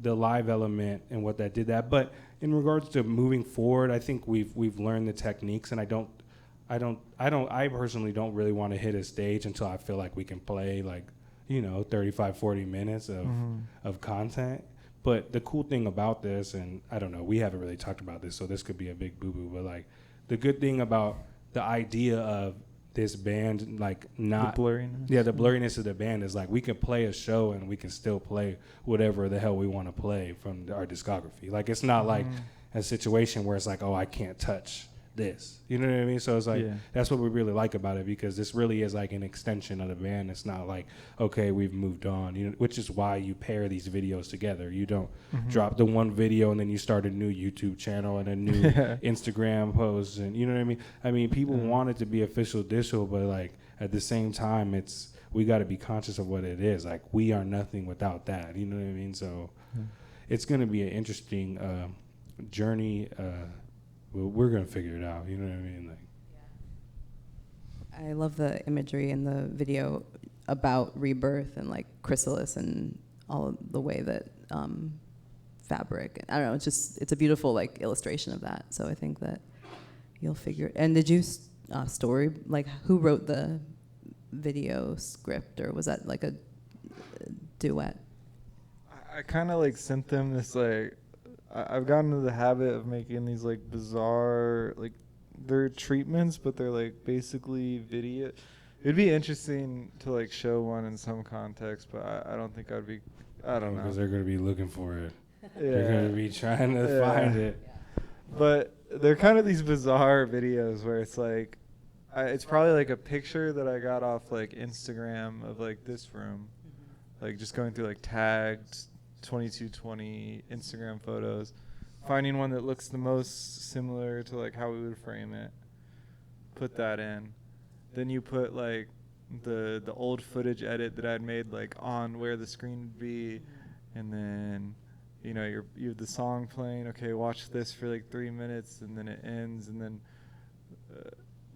the live element and what that did that, but. In regards to moving forward, I think we've learned the techniques, and I personally don't really want to hit a stage until I feel like we can play 35, 40 minutes of content. But the cool thing about this, and I don't know, we haven't really talked about this, so this could be a big boo-boo, but like the good thing about the idea of this band, like not the blurriness. Yeah, the blurriness of the band is like we can play a show and we can still play whatever the hell we want to play from our discography. Like it's not like a situation where it's like, oh, I can't touch this. You know what I mean? So it's like that's what we really like about it, because this really is like an extension of the band. It's not like, okay, we've moved on, which is why you pair these videos together. You don't drop the one video and then you start a new YouTube channel and a new Instagram post, and you know what I mean? I mean, people want it to be official digital, but like at the same time, we got to be conscious of what it is. Like we are nothing without that. You know what I mean? So it's going to be an interesting journey. We're gonna figure it out. You know what I mean? Like, I love the imagery in the video about rebirth and like chrysalis and all of the way that fabric. I don't know. It's a beautiful like illustration of that. So I think that you'll figure it. And did you story like who wrote the video script, or was that like a duet? I kind of like sent them this like. I've gotten into the habit of making these like bizarre, like they're treatments, but they're like basically video. It'd be interesting to like show one in some context, but I don't think I'd be. I don't know. Because they're going to be looking for it. They're going to be trying to find it. But they're kind of these bizarre videos where it's like, it's probably like a picture that I got off like Instagram of like this room, like just going through like tagged 2220 Instagram photos, finding one that looks the most similar to like how we would frame it, put that in, then you put like the old footage edit that I'd made like on where the screen would be, and then you have the song playing, okay, watch this for like 3 minutes, and then it ends, and then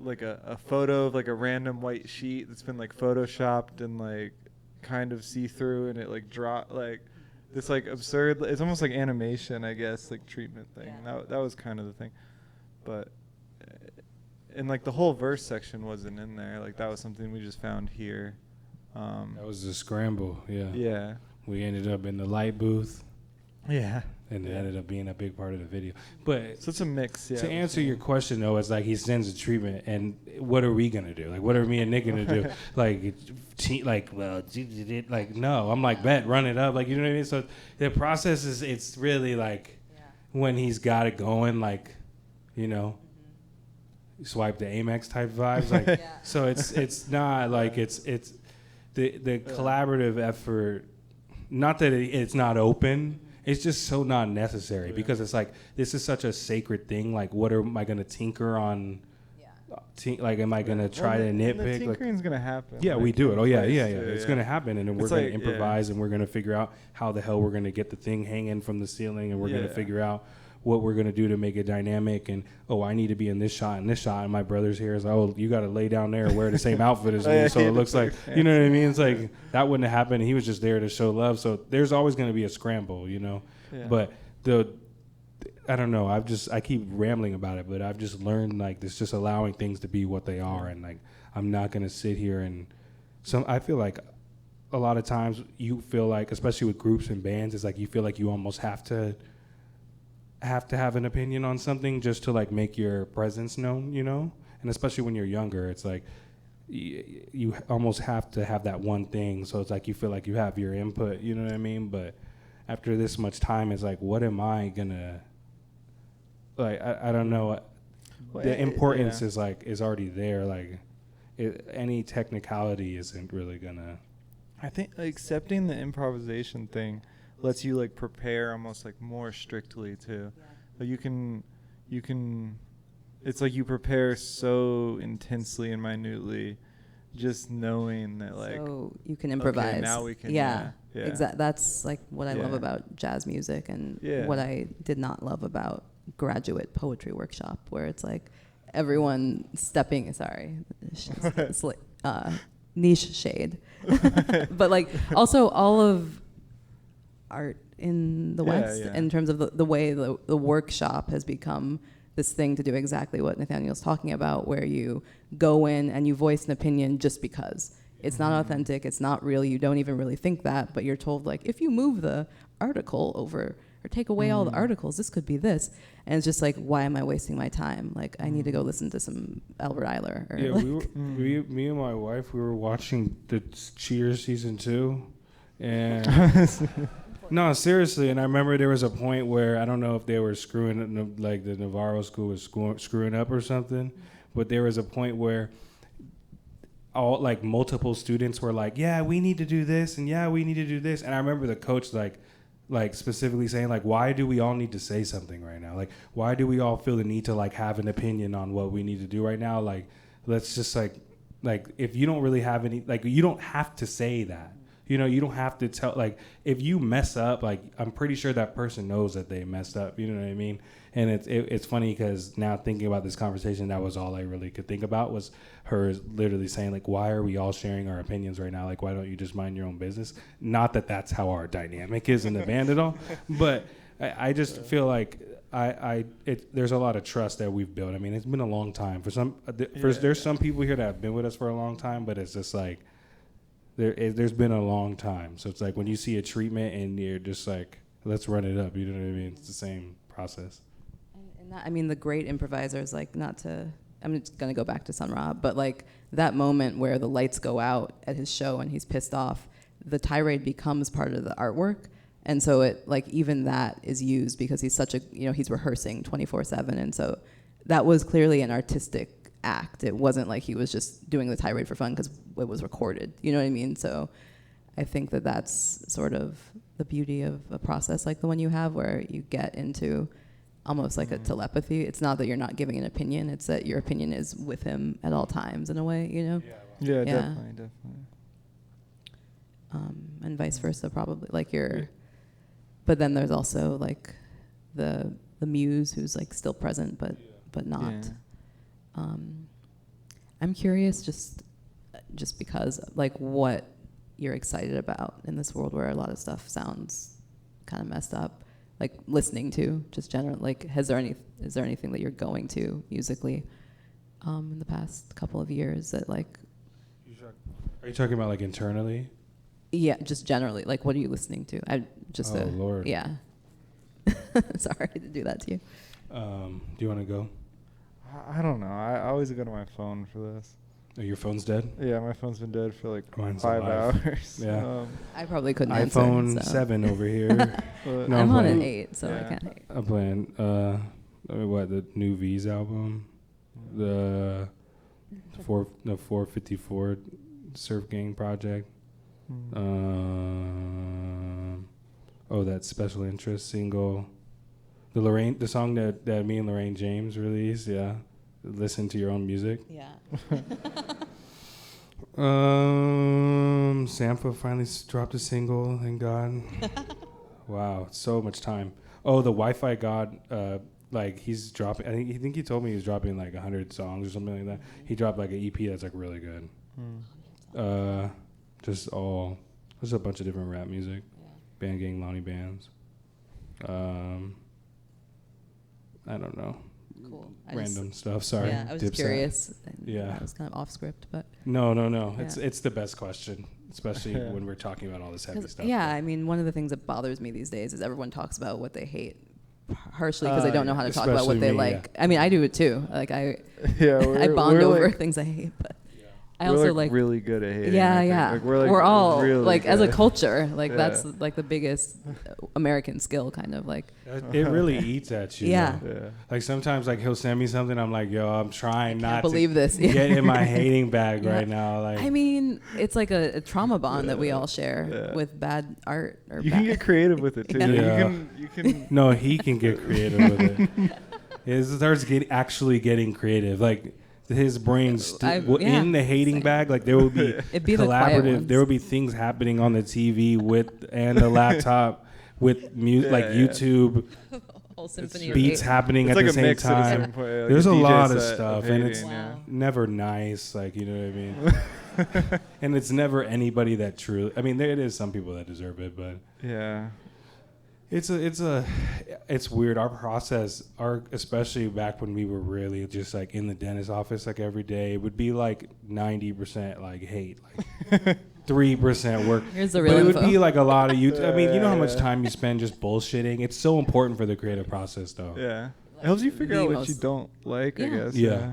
like a photo of like a random white sheet that's been like photoshopped and like kind of see-through, and it like like this like absurd, it's almost like animation, I guess, like treatment thing. That was kind of the thing. But and like the whole verse section wasn't in there. Like that was something we just found here. That was a scramble. Yeah. We ended up in the light booth. Yeah. And it ended up being a big part of the video. But so it's a mix. Yeah. To answer your question though, it's like he sends a treatment, and what are we gonna do? Like, what are me and Nick gonna do? Like, no. I'm like, bet, run it up. Like, you know what I mean? So the process it's really like when he's got it going, like, swipe the Amex type vibes. Like, so it's not like it's the collaborative effort. Not that it's not open. It's just so not necessary because it's like this is such a sacred thing. Like, what am I gonna tinker on? Like, am I gonna try to nitpick? The tinkering's gonna happen. Yeah, we do it. Oh yeah. It's gonna happen, and then we're gonna improvise, and we're gonna figure out how the hell we're gonna get the thing hanging from the ceiling, and we're gonna figure out what we're gonna do to make it dynamic. And I need to be in this shot and this shot, and my brother's here is you got to lay down there and wear the same outfit as me, so it looks like you know what I mean. It's like that wouldn't have happened. He was just there to show love. So there's always gonna be a scramble, But I don't know. I keep rambling about it, but I've just learned like this, just allowing things to be what they are, and like I'm not gonna sit here and I feel like a lot of times you feel like, especially with groups and bands, it's like you feel like you almost have to have an opinion on something just to like make your presence known, you know? And especially when you're younger, it's like you almost have to have that one thing. So it's like you feel like you have your input, you know what I mean? But after this much time, it's like, what am I gonna, like, I don't know. The importance is like, is already there. Like any technicality isn't really gonna. I think accepting the improvisation thing lets you like prepare almost like more strictly too. Like you can, it's like you prepare so intensely and minutely, just knowing that like. So you can improvise. Okay, now we can. Yeah. Yeah. Exactly. That's like what I love Yeah. about jazz music, and Yeah. what I did not love about graduate poetry workshop, where it's like everyone stepping. Sorry, niche shade, but like also all of art in the Yeah, West, yeah. in terms of the way the workshop has become this thing to do exactly what Nathaniel's talking about, where you go in and you voice an opinion just because. It's not authentic, it's not real, you don't even really think that, but you're told, like, if you move the article over or take away all the articles, this could be this. And it's just like, why am I wasting my time? Like, I need to go listen to some Albert Eiler. Or Yeah, like me and my wife, we were watching the Cheers season 2, and no, seriously. And I remember there was a point where I don't know if they were screwing, like the Navarro school was screwing up or something, but there was a point where all like multiple students were like, yeah, we need to do this, and yeah, we need to do this. And I remember the coach like specifically saying, like, why do we all need to say something right now? Like, why do we all feel the need to like have an opinion on what we need to do right now? Like, let's just like if you don't really have any, like, you don't have to say that. You know, you don't have to tell, like, if you mess up, like, I'm pretty sure that person knows that they messed up, you know what I mean? And it's funny because now thinking about this conversation, that was all I really could think about, was her literally saying, like, why are we all sharing our opinions right now? Like, why don't you just mind your own business? Not that that's how our dynamic is in the band at all, but I just feel like there's a lot of trust that we've built. I mean, it's been a long time. There's some people here that have been with us for a long time, but it's just like, there's been a long time. So it's like when you see a treatment and you're just like, let's run it up. You know what I mean? It's the same process. And that, I mean, the great improvisers, like, not to, I'm just going to go back to Sun Ra, but like that moment where the lights go out at his show and he's pissed off, the tirade becomes part of the artwork. And so it, like, even that is used because he's such a, you know, he's rehearsing 24/7. And so that was clearly an artistic act. It wasn't like he was just doing the tirade for fun because it was recorded. You know what I mean? So I think that that's sort of the beauty of a process like the one you have, where you get into almost like a telepathy. It's not that you're not giving an opinion, it's that your opinion is with him at all times in a way, you know? Yeah, definitely. And vice versa, probably. Like but then there's also like the muse who's like still present, but not. Yeah. I'm curious just because, like, what you're excited about in this world where a lot of stuff sounds kind of messed up, like listening to, just general, like, is there anything that you're going to musically in the past couple of years that, like, Are you talking about like internally? yeah, just generally, like, what are you listening to? Lord. Yeah. Sorry to do that to you. Do you want to go? I don't know. I always go to my phone for this. Oh, your phone's dead? Yeah, my phone's been dead for like Mine's 5 alive. hours. Yeah. I probably couldn't iPhone answer. 7 over here. But No, I'm on playing. an 8, so I Yeah. can't hate. I'm playing, the new V's album, the 454 Surf Gang project. That special interest single, the song that me and Lorraine James released. Yeah, listen to your own music. Yeah. Sampha finally dropped a single. Thank God. Wow, so much time. Oh, the Wi-Fi God. Like, he's dropping. I think he told me he was dropping like 100 songs or something like that. He dropped like an EP that's like really good. Just a bunch of different rap music. Band Gang, Lonnie Bands. I don't know. Cool. Random stuff. Sorry. Yeah, I was just Dipset. curious. Yeah. I was kind of off script, but No. Yeah. It's the best question, especially Yeah. when we're talking about all this heavy stuff. Yeah, I mean, one of the things that bothers me these days is everyone talks about what they hate harshly because they don't know how to talk about what Especially they me, like. yeah. I mean, I do it too. Like I Yeah, bond we're over like, things I hate, but I we're also like really good at hating. Yeah, I think. yeah. Like, we're like we're all really like as a good. culture, like Yeah. that's like the biggest American skill, kind of like. It really eats at you. Yeah. though. Yeah. Like sometimes, like he'll send me something. I'm like, yo, I'm trying not believe to this. Yeah. get in my hating bag Yeah. right now. Like, I mean, it's like a trauma bond that we all share Yeah. with bad art. Or You bad can get creative with it too. Yeah. You can. no, he can get creative with it. He starts actually getting creative. Like his brain's yeah. in the hating Same. bag. Like there will be It'd be the quiet collaborative. ones. There will be things happening on the TV and the laptop with music, like Yeah. YouTube Whole symphony true. of beats hate. happening It's at like the a same mix at a time. certain point. Like There's a DJ lot of set stuff, and it's hating, yeah. never nice. Like, you know what I mean? And it's never anybody that truly. I mean, there it is some people that deserve it, but Yeah. it's weird. Our process, especially back when we were really just like in the dentist office like every day, it would be like 90% like hate, like 3% work. Here's the But real it would info. be like a lot of you. I mean, you know how much Yeah. time you spend just bullshitting. It's so important for the creative process, though. Yeah. It helps you figure the out what most- you don't like, I Yeah. guess. Yeah.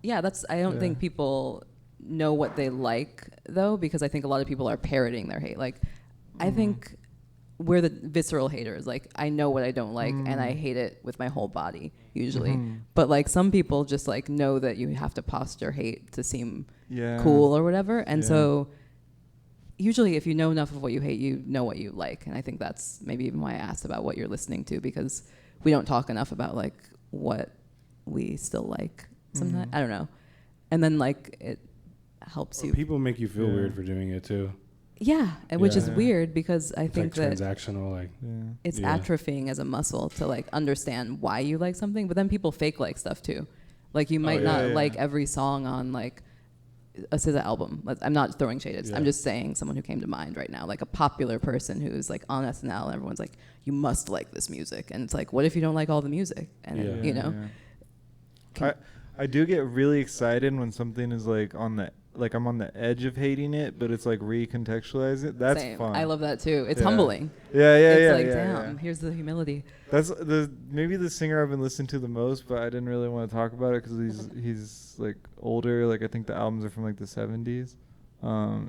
Yeah, I don't Yeah. think people know what they like though, because I think a lot of people are parroting their hate. Like, I think we're the visceral haters. Like, I know what I don't like, and I hate it with my whole body usually. But like some people just like know that you have to posture hate to seem Yeah. cool or whatever, and Yeah. so usually if you know enough of what you hate, you know what you like. And I think that's maybe even why I asked about what you're listening to, because we don't talk enough about like what we still like sometimes. I don't know. And then like it helps you. People make you feel Yeah. weird for doing it too. Yeah, and which is Yeah. weird because I It's think like that transactional, like Yeah. it's Yeah. atrophying as a muscle to like understand why you like something, but then people fake like stuff too. Like you might yeah, not yeah. like every song on like a SZA album. I'm not throwing shade. Yeah. I'm just saying someone who came to mind right now, like a popular person who's like on SNL, and everyone's like, you must like this music, and it's like, what if you don't like all the music? And Yeah. it, you know, I do get really excited when something is like I'm on the edge of hating it, but it's like recontextualize it. That's same. fun. I love that too. It's Yeah. humbling. Yeah, yeah, It's yeah. like, yeah, damn, yeah. here's the humility. That's maybe the singer I've been listening to the most, but I didn't really want to talk about it because he's like older. Like I think the albums are from like the 70s.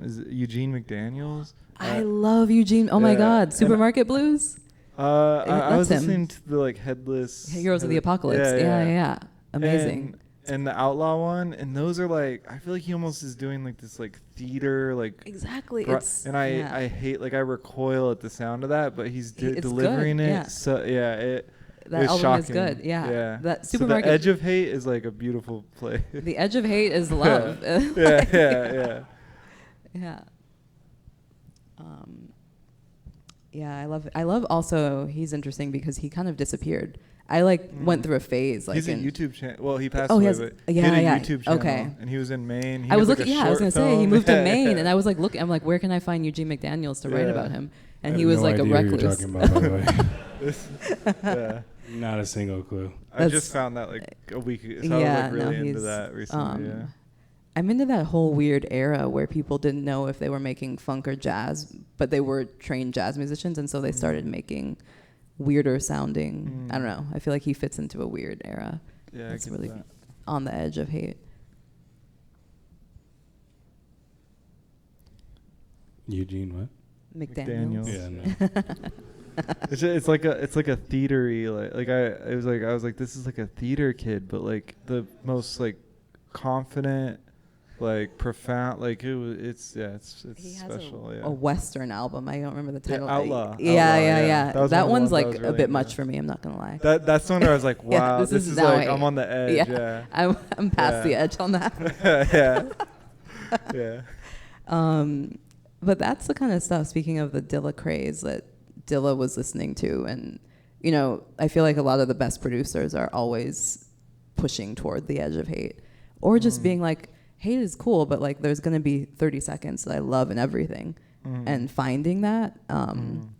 Is it Eugene McDaniels? I love Eugene. Oh my yeah, God, and- Supermarket Blues, I was that's him. listening to the like Headless Heroes of the Apocalypse. Yeah. Amazing. And the Outlaw one, and those are like I feel like he almost is doing like this like theater like Exactly. I hate like I recoil at the sound of that, but he's It's delivering good, it yeah. so it That was album shocking. is good. Yeah. That So Supermarket. the Edge of Hate is like a beautiful play. The edge of hate is love. yeah. Yeah. Yeah, I love also, he's interesting because he kind of disappeared. I went through a phase like He's a in, YouTube channel. Well, he passed Oh, he away, has- but yeah, he had a yeah. YouTube channel. Okay. And he was in Maine. He I was has, looking, like, a I was short gonna say he film. moved to Yeah, Maine, yeah. and I was like, look, I'm like, where can I find Eugene McDaniels to write Yeah. about him? I And have he was no like a idea who you're recluse. talking about, by the way. Yeah. Not a single clue. I That's- just found that like a week ago. So Yeah, I was like no, really into he's, that recently. Yeah. I'm into that whole weird era where people didn't know if they were making funk or jazz, but they were trained jazz musicians, and so they started making weirder sounding. I don't know. I feel like he fits into a weird era. Yeah, That's I get really that. on the edge of hate. Eugene, what? McDaniels. McDaniels. Yeah, no. It's like a theatery I was like this is like a theater kid, but like the most like confident, like profound, like it's He has special. a Western album. I don't remember the Yeah, title. Outlaw. Yeah. That was That one of one's the ones I like was a really bit into. much for me. I'm not gonna lie. That's the one where I was like, Yeah, wow, this this is is now like hate. I'm on the edge. Yeah. I'm past the Yeah. edge on that. yeah. But that's the kind of stuff, speaking of the Dilla craze, that Dilla was listening to. And, you know, I feel like a lot of the best producers are always pushing toward the edge of hate. Or just being like, hate is cool, but like there's going to be 30 seconds that I love in everything. And finding that, and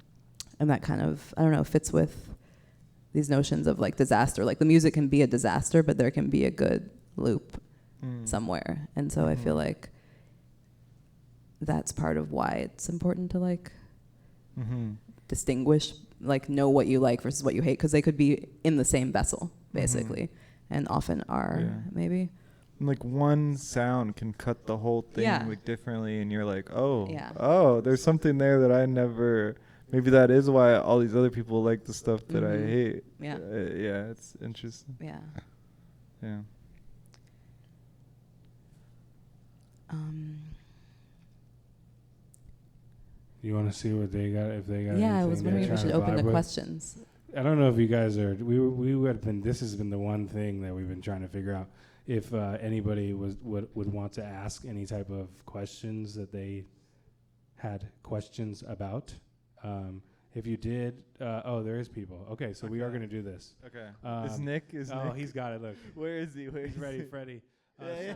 that kind of, I don't know, fits with these notions of like disaster. Like the music can be a disaster, but there can be a good loop somewhere. And so I feel like that's part of why it's important to like distinguish, like know what you like versus what you hate, because they could be in the same vessel basically, and often are maybe. And like one sound can cut the whole thing like differently, and you're like, oh, there's something there that I never. Maybe that is why all these other people like the stuff that I hate. Yeah. Yeah, it's interesting. Yeah. Yeah. You want to see what they got? If they got I was anything wondering they're if we should trying to open vibe the with? questions. I don't know if you guys are. We would have been. This has been the one thing that we've been trying to figure out. If anybody would want to ask any type of questions that they had questions about. If you did, there is people. Okay, so we are going to do this. Okay. Is Nick? Nick? He's got it. Look. Where is he? He's ready, Freddie. Yeah.